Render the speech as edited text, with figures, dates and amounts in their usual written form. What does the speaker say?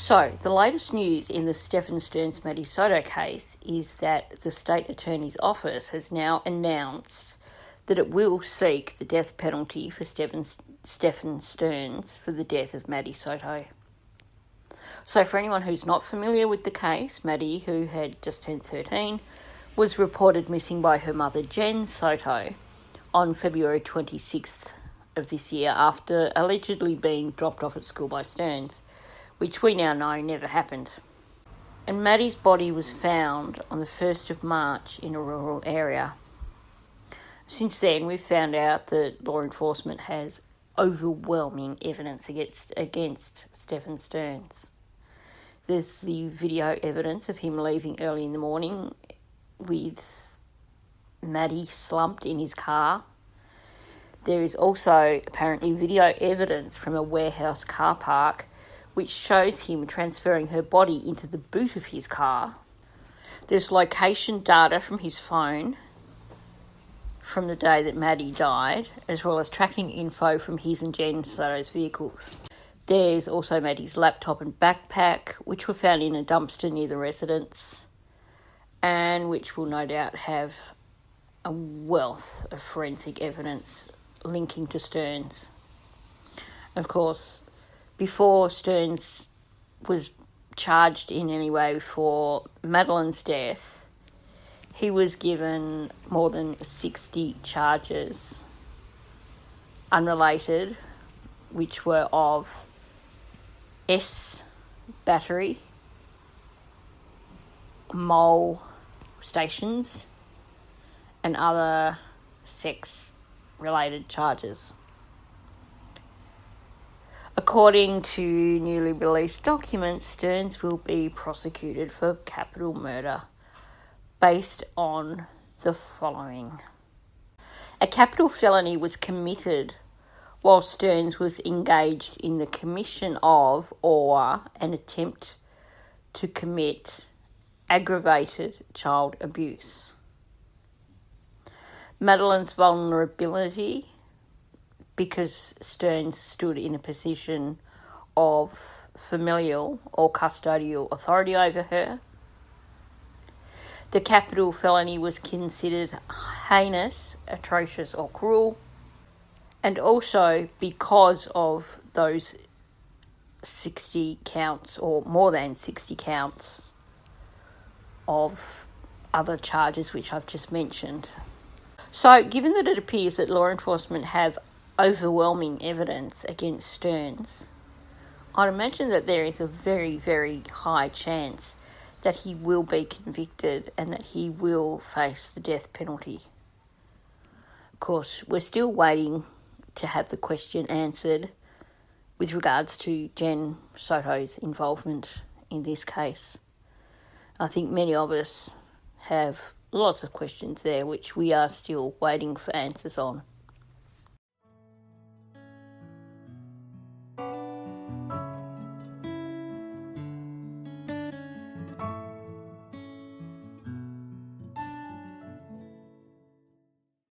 So, the latest news in the Stephen Stearns Maddie Soto case is that the State Attorney's Office has now announced that it will seek the death penalty for Stephen Stearns for the death of Maddie Soto. So, for anyone who's not familiar with the case, Maddie, who had just turned 13, was reported missing by her mother, Jen Soto, on February 26th of this year after allegedly being dropped off at school by Stearns, which we now know never happened. And Maddie's body was found on the 1st of March in a rural area. Since then, we've found out that law enforcement has overwhelming evidence against Stephen Stearns. There's the video evidence of him leaving early in the morning with Maddie slumped in his car. There is also apparently video evidence from a warehouse car park which shows him transferring her body into the boot of his car. There's location data from his phone from the day that Maddie died, as well as tracking info from his and Jen Soto's vehicles. There's also Maddie's laptop and backpack, which were found in a dumpster near the residence, and which will no doubt have a wealth of forensic evidence linking to Stearns. Of course, before Stearns was charged in any way for Madeline's death, he was given more than 60 charges, unrelated, which were of battery, molestations, and other sex-related charges. According to newly released documents, Stearns will be prosecuted for capital murder based on the following. A capital felony was committed while Stearns was engaged in the commission of or an attempt to commit aggravated child abuse. Madeline's vulnerability, because Stearns stood in a position of familial or custodial authority over her. The capital felony was considered heinous, atrocious or cruel, and also because of those 60 counts or more than 60 counts of other charges which I've just mentioned. So, given that it appears that law enforcement have overwhelming evidence against Stearns, I'd imagine that there is a very, very high chance that he will be convicted and that he will face the death penalty. Of course, we're still waiting to have the question answered with regards to Jen Soto's involvement in this case. I think many of us have lots of questions there which we are still waiting for answers on.